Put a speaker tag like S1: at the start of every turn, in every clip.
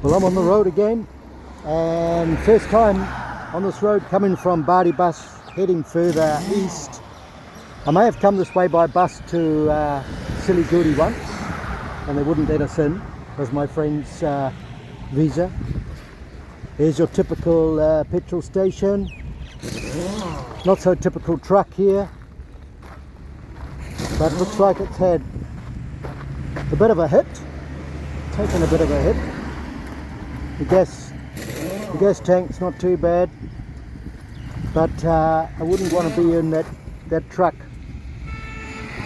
S1: Well, I'm on the road again, and first time on this road coming from Bari bus heading further east. I may have come this way by bus to Solukumbu once, and they wouldn't let us in because my friend's visa. Here's your typical petrol station. Not so typical truck here, but looks like it's had a bit of a hit, taken a bit of a hit. The gas tank's not too bad, but I wouldn't want to be in that truck.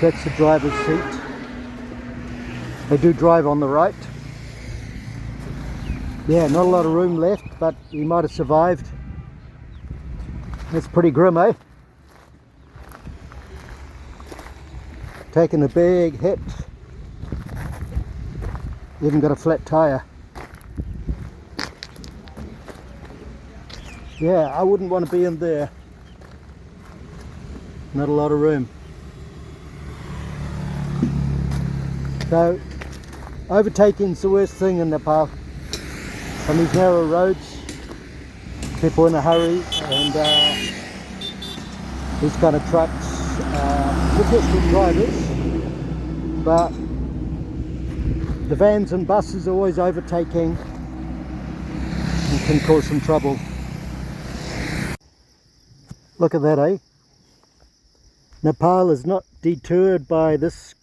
S1: That's the driver's seat. They do drive on the right. Yeah, not a lot of room left, but we might have survived. That's pretty grim, eh? Taking a big hit. Even got a flat tire. Yeah, I wouldn't want to be in there. Not a lot of room. So, overtaking's the worst thing in Nepal. On these narrow roads, people in a hurry, and these kind of trucks, good drivers, but the vans and buses are always overtaking and can cause some trouble. Look at that, eh? Nepal is not deterred by this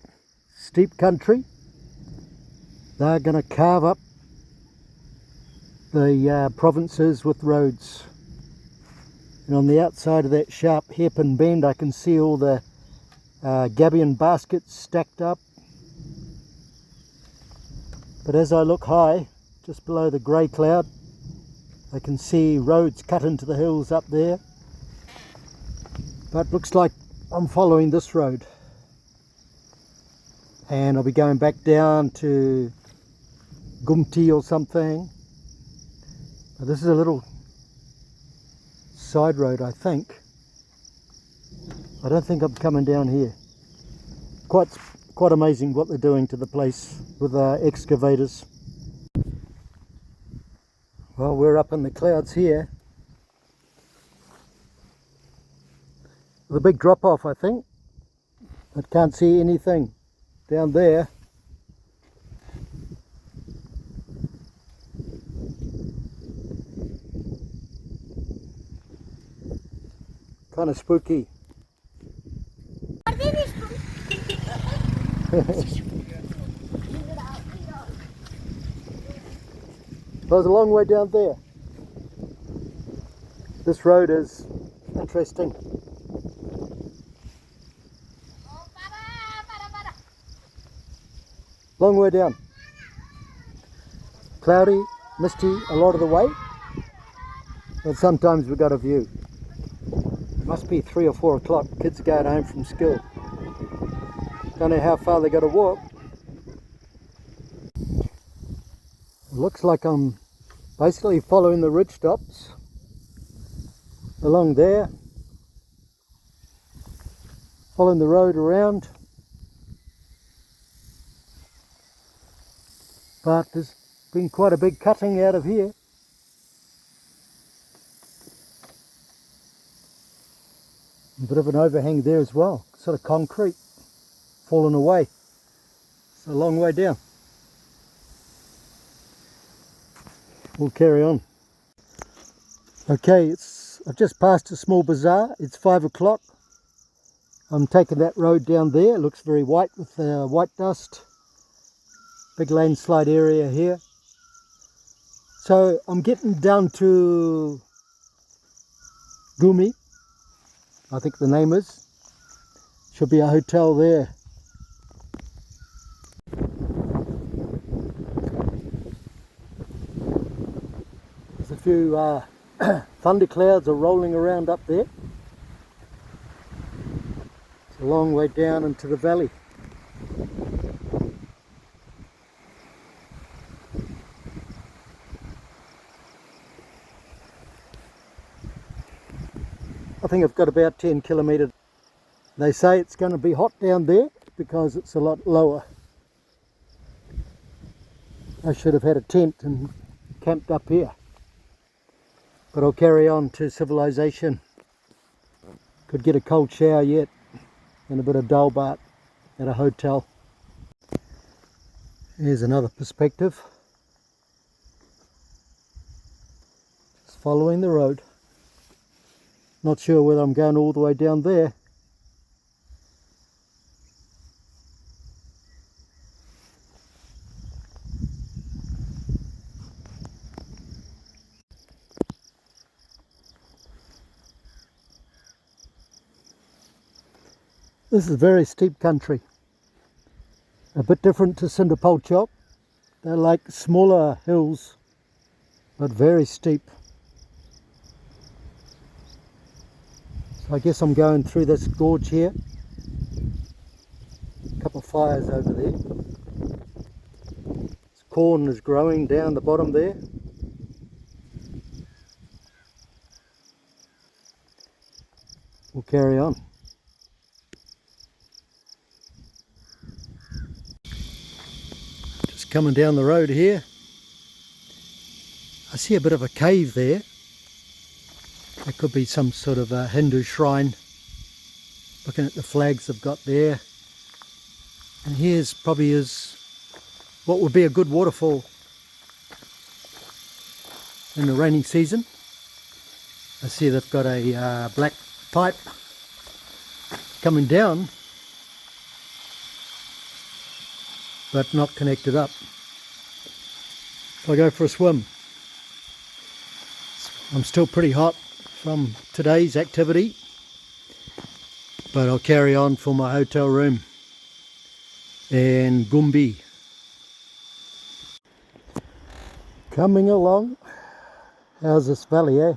S1: steep country. They're going to carve up the provinces with roads. And on the outside of that sharp hairpin bend, I can see all the gabion baskets stacked up. But as I look high, just below the grey cloud, I can see roads cut into the hills up there. But looks like I'm following this road, and I'll be going back down to Gumti or something. But this is a little side road, I think. I don't think I'm coming down here. Quite amazing what they're doing to the place with excavators. Well, we're up in the clouds here. The big drop off, I think. I can't see anything down there. Kind of spooky. There's a long way down there. This road is interesting. Long way down. Cloudy, misty a lot of the way, but sometimes we got a view. It must be 3 or 4 o'clock. Kids are going home from school. Don't know how far they got to walk. It looks like I'm basically following the ridge tops along there, following the road around. But there's been quite a big cutting out of here. A bit of an overhang there as well, sort of concrete, fallen away. It's a long way down. We'll carry on. Okay, I've just passed a small bazaar. It's 5 o'clock. I'm taking that road down there. It looks very white with white dust. Big landslide area here. So I'm getting down to Gumi, I think the name is. Should be a hotel there. There's a few thunderclouds are rolling around up there. It's a long way down into the valley. I think I've got about 10 kilometres. They say it's going to be hot down there because it's a lot lower. I should have had a tent and camped up here. But I'll carry on to civilization. Could get a cold shower yet and a bit of dal bath at a hotel. Here's another perspective. Just following the road. Not sure whether I'm going all the way down there. This is very steep country. A bit different to Cinderpolchok. They're like smaller hills, but very steep. So I guess I'm going through this gorge here. A couple of fires over there. Corn is growing down the bottom there. We'll carry on. Just coming down the road here. I see a bit of a cave there. That could be some sort of a Hindu shrine. Looking at the flags they've got there. And here's probably is what would be a good waterfall in the rainy season. I see they've got a black pipe coming down, but not connected up. So I go for a swim. I'm still pretty hot from today's activity, but I'll carry on for my hotel room in Gumbi. Coming along. How's this valley, eh?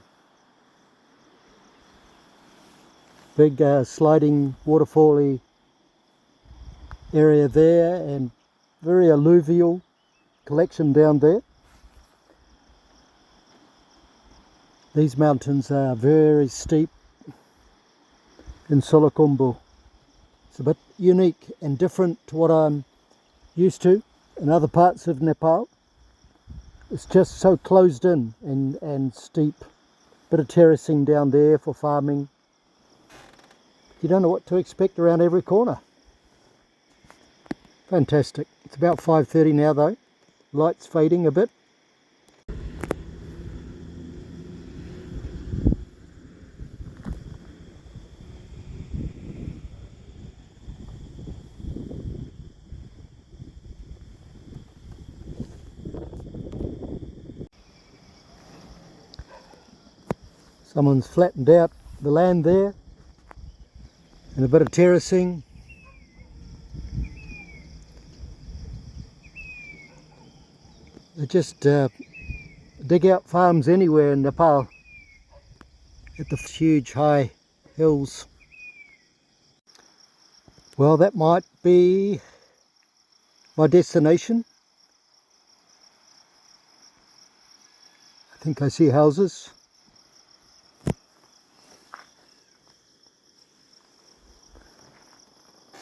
S1: Big sliding waterfall-y area there, and very alluvial collection down there. These mountains are very steep in Solukumbu. It's a bit unique and different to what I'm used to in other parts of Nepal. It's just so closed in and steep. Bit of terracing down there for farming. You don't know what to expect around every corner. Fantastic. It's about 5:30 now though. Light's fading a bit. Someone's flattened out the land there, and a bit of terracing. They just dig out farms anywhere in Nepal at the huge high hills. Well, that might be my destination. I think I see houses.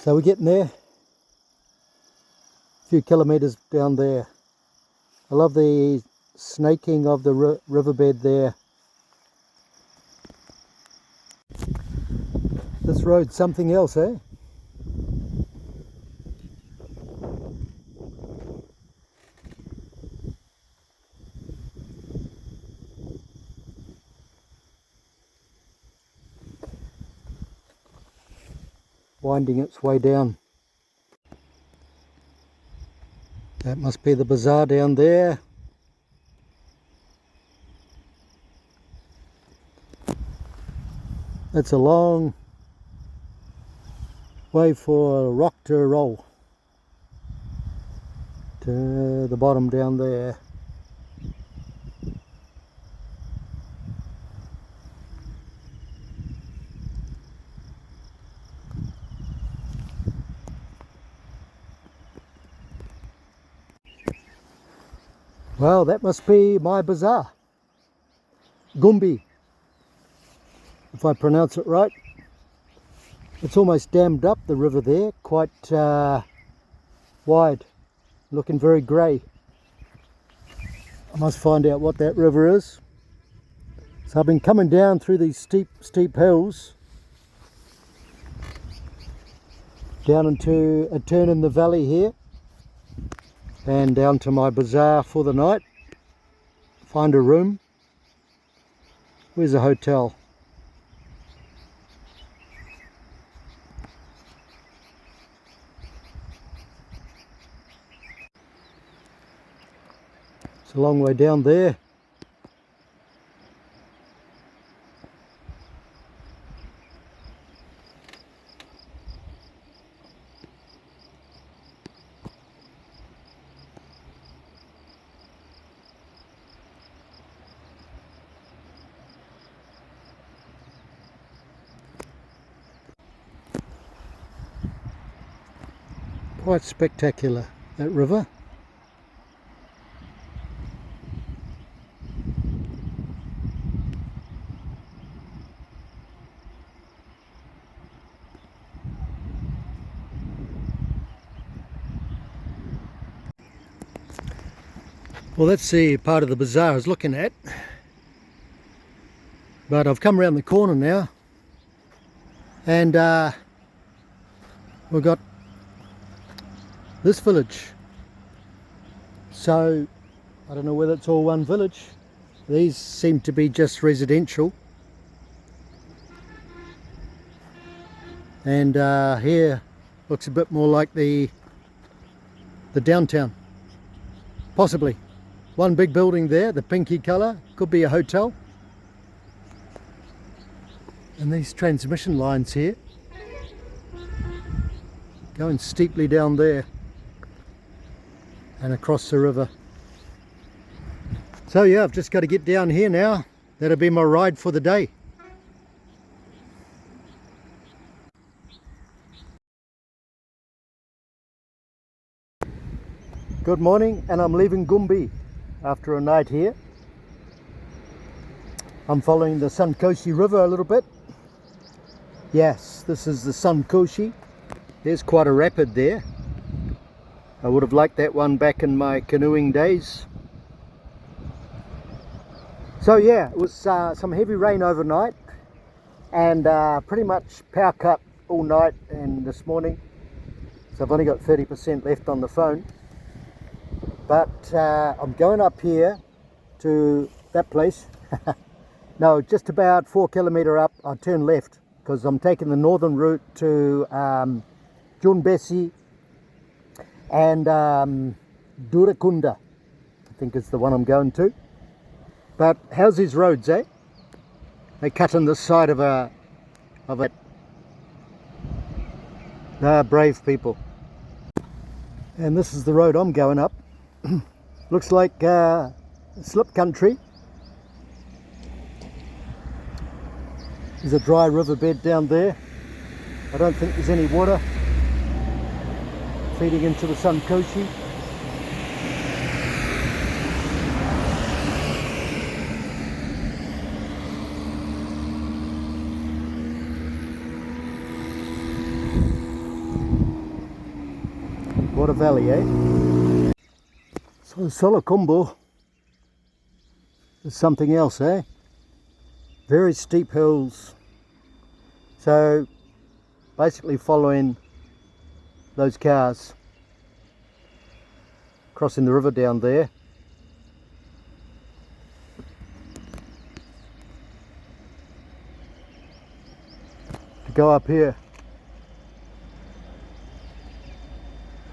S1: So we're getting there, a few kilometres down there. I love the snaking of the riverbed there. This road's something else, eh? Winding its way down. That must be the bazaar down there. That's a long way for a rock to roll to the bottom down there. Well, that must be my bazaar. Gumbi, if I pronounce it right. It's almost dammed up, the river there, quite wide, looking very grey. I must find out what that river is. So I've been coming down through these steep hills down into a turn in the valley here and down to my bazaar for the night. Find a room. Where's a hotel? It's a long way down there. Quite spectacular, that river. Well, that's the part of the bazaar I was looking at, but I've come around the corner now and we've got this village. So I don't know whether it's all one village. These seem to be just residential, and here looks a bit more like the downtown, possibly. One big building there, the pinky colour, could be a hotel. And these transmission lines here going steeply down there and across the river. So yeah, I've just got to get down here now. That'll be my ride for the day. Good morning, and I'm leaving Gumbi after a night here. I'm following the Sunkoshi River a little bit. Yes, this is the Sunkoshi. There's quite a rapid there. I would have liked that one back in my canoeing days. So yeah, it was some heavy rain overnight and pretty much power cut all night and this morning. So I've only got 30% left on the phone. But I'm going up here to that place. No, just about 4 kilometre up. I'll turn left because I'm taking the northern route to Junbesi and Dudakunda, I think is the one I'm going to. But how's these roads, eh? They cut in the side of it. They're brave people. And this is the road I'm going up. Looks like slip country. There's a dry riverbed down there. I don't think there's any water feeding into the Sunkoshi. What a valley, eh? So Solukumbu is something else, eh? Very steep hills. So basically following those cars, crossing the river down there. To go up here.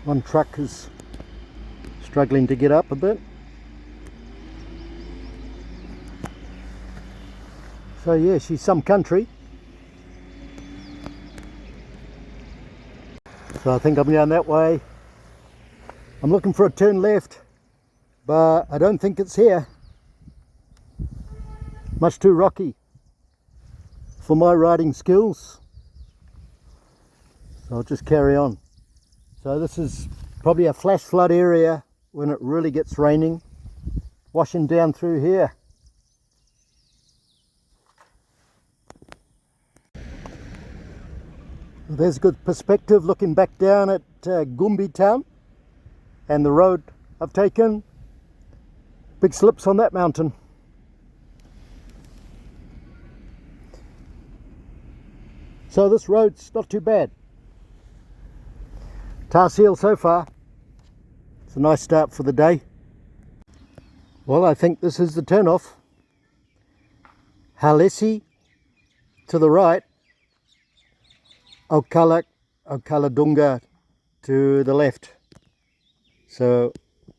S1: One truck is struggling to get up a bit. So yeah, she's some country. So I think I'm going that way. I'm looking for a turn left, but I don't think it's here. Much too rocky for my riding skills. So I'll just carry on. So this is probably a flash flood area when it really gets raining, washing down through here. There's a good perspective looking back down at Gumbi town and the road I've taken. Big slips on that mountain. So this road's not too bad. Tar seal so far. It's a nice start for the day. Well, I think this is the turnoff. Halesi to the right, Dudakunda to the left. So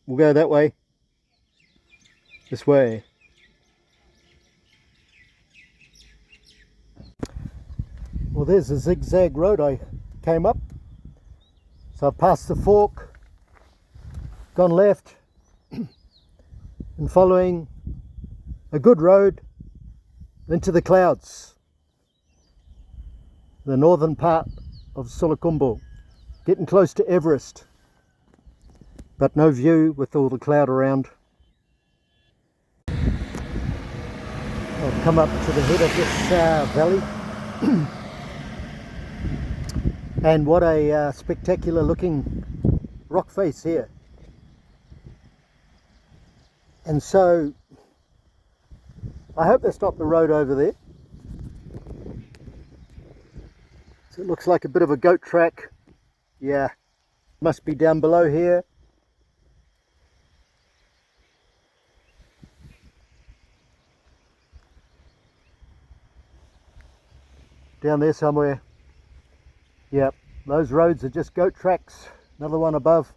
S1: we'll go that way, this way. Well, there's a zigzag road I came up. So I've passed the fork, gone left, and following a good road into the clouds. The northern part of Solukumbu, getting close to Everest, but no view with all the cloud around. I've come up to the head of this valley. And what a spectacular looking rock face here. And so I hope that's not the road over there. So it looks like a bit of a goat track. Yeah, must be down below here. Down there somewhere. Yep, those roads are just goat tracks. Another one above.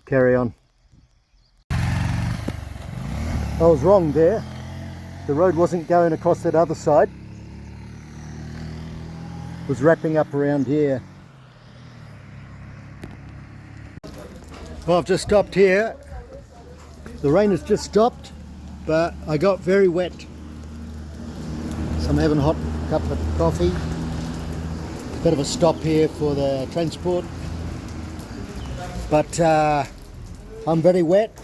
S1: Carry on. I was wrong there. The road wasn't going across that other side. It was wrapping up around here. Well, I've just stopped here. The rain has just stopped, but I got very wet. So I'm having a hot cup of coffee. Bit of a stop here for the transport, but I'm very wet.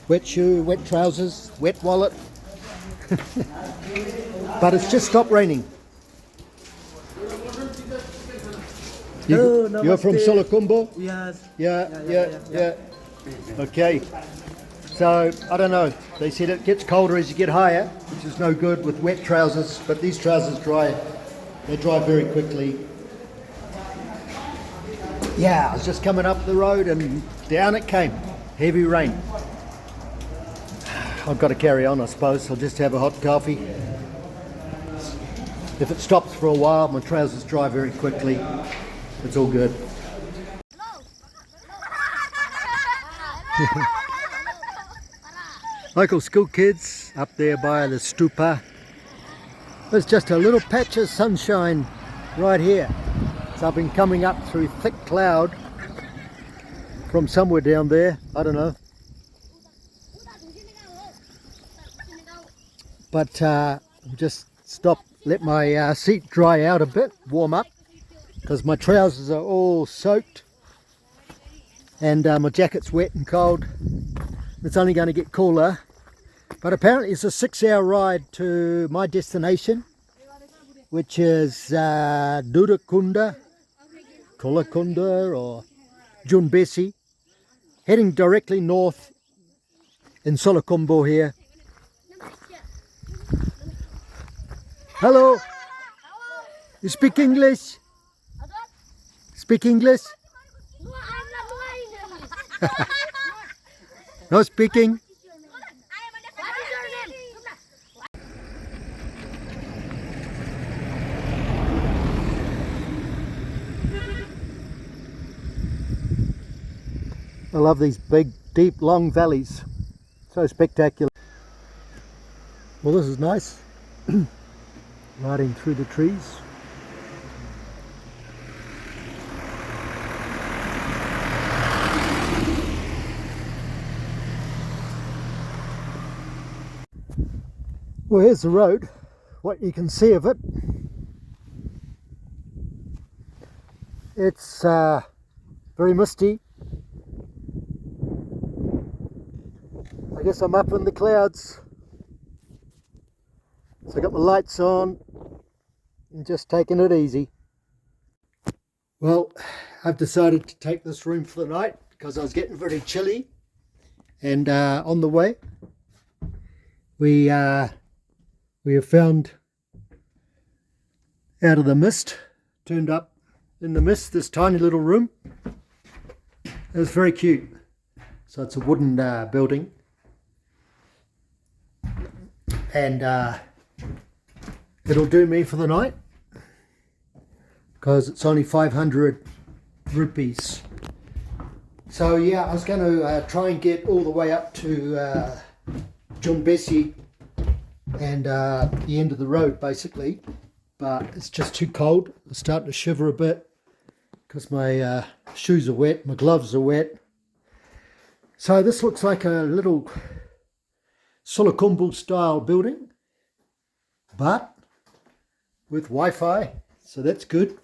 S1: Wet shoe, wet trousers, wet wallet. But it's just stopped raining. You're from Solukumbu?
S2: Yes.
S1: Yeah. Okay. So, I don't know. They said it gets colder as you get higher, which is no good with wet trousers, but these trousers dry. They dry very quickly. Yeah, I was just coming up the road and down it came. Heavy rain. I've got to carry on, I suppose. I'll just have a hot coffee. If it stops for a while, my trousers dry very quickly. It's all good. Local school kids up there by the stupa. There's just a little patch of sunshine right here. So I've been coming up through thick cloud from somewhere down there, I don't know. But just stop, let my seat dry out a bit, warm up, because my trousers are all soaked and my jacket's wet and cold. It's only going to get cooler. But apparently it's a 6-hour ride to my destination, which is Dudakunda, or Junbesi, heading directly north in Solukumbu here. Hello, you speak English? Speak English? No speaking? I love these big, deep, long valleys. So spectacular. Well, this is nice. Riding through the trees. Well, here's the road. What you can see of it. It's very misty. I guess I'm up in the clouds. So I got my lights on and just taking it easy. Well, I've decided to take this room for the night because I was getting very chilly. And on the way, we have found, out of the mist, turned up in the mist, this tiny little room. It was very cute. So it's a wooden building, and it'll do me for the night because it's only 500 rupees. So yeah, I was going to try and get all the way up to Junbesi and the end of the road basically, but it's just too cold. I'm starting to shiver a bit because my shoes are wet, my gloves are wet. So this looks like a little Solukumbu style building, but with Wi-Fi, so that's good.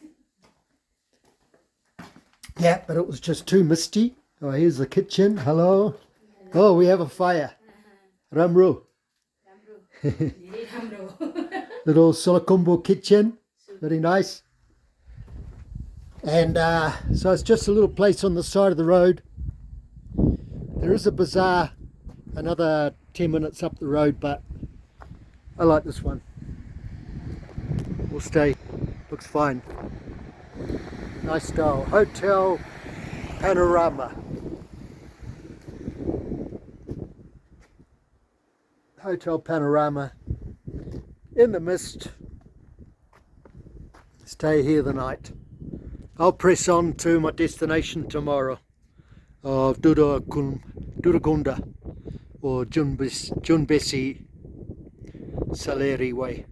S1: Yeah, but it was just too misty. Oh, here's the kitchen. Hello. Oh, we have a fire. Ramru. Little Solukumbu kitchen. Very nice. And so it's just a little place on the side of the road. There is a bazaar another 10 minutes up the road, but I like this one. We'll stay. Looks fine. Nice style. Hotel Panorama. Hotel Panorama. In the mist. Stay here the night. I'll press on to my destination tomorrow of Dudakunda or Junbesi Saleri way.